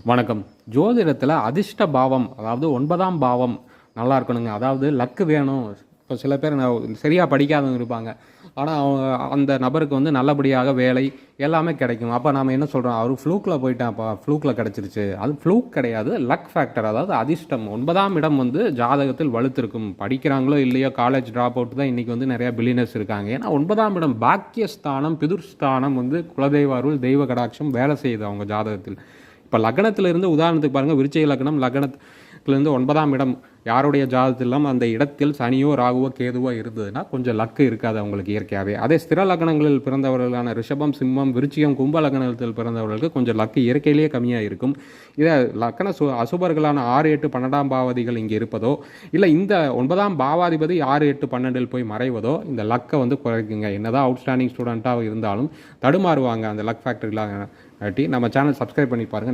வணக்கம். ஜோதிடத்தில் அதிர்ஷ்ட பாவம், அதாவது 9ஆம் பாவம் நல்லா இருக்கணுங்க. அதாவது லக்கு வேணும். இப்போ சில பேர் சரியாக படிக்காதவங்க இருப்பாங்க. ஆனால் அவங்க அந்த நபருக்கு வந்து நல்லபடியாக வேலை எல்லாமே கிடைக்கும். அப்போ நாம் என்ன சொல்கிறோம், அவர் ஃப்ளூக்கில் போயிட்டான்ப்பா, ஃப்ளூக்கில் கிடச்சிருச்சு. அது ஃப்ளூக் கிடையாது, லக் ஃபேக்டர். அதாவது அதிர்ஷ்டம். 9ஆம் இடம் வந்து ஜாதகத்தில் வலுத்திருக்கும். படிக்கிறாங்களோ இல்லையோ, காலேஜ் ட்ராப் அவுட் தான் இன்றைக்கி வந்து நிறையா பில்லியனர்ஸ் இருக்காங்க. ஏன்னா 9ஆம் இடம் பாக்கியஸ்தானம், பிதுர்ஸ்தானம் வந்து குலதெய்வ அருள், தெய்வ கடாட்சம் வேலை செய்யுது அவங்க ஜாதகத்தில். இப்போ லக்னத்திலிருந்து உதாரணத்துக்கு பாருங்கள், விருச்சிக லக்னம், லக்னத்திலிருந்து 9ஆம் இடம் யாருடைய ஜாதகத்திலும் அந்த இடத்தில் சனியோ ராகுவோ கேதுவோ இருந்ததுன்னா கொஞ்சம் லக்கு இருக்காது அவங்களுக்கு இயற்கையாகவே. அதே ஸ்திர லக்னங்களில் பிறந்தவர்களான ரிஷபம், சிம்மம், விருச்சிகம், கும்ப லக்னத்தில் பிறந்தவர்களுக்கு கொஞ்சம் லக்கு இயற்கையிலேயே கம்மியாக இருக்கும். இதை லக்ன அசுபர்களான 6, 8, 12ஆம் பாவாதிகள் இங்கே இருப்பதோ, இல்லை இந்த 9ஆம் பாவாதிபதி 6, 8, 12 போய் மறைவதோ இந்த லக்கை வந்து குறைக்குங்க. என்னதான் அவுட்ஸ்டாண்டிங் ஸ்டூடெண்ட்டாக இருந்தாலும் தடுமாறுவாங்க அந்த லக் ஃபேக்டரிலாம். நம்ம சேனல் சப்ஸ்கிரைப் பண்ணி பாருங்கள்.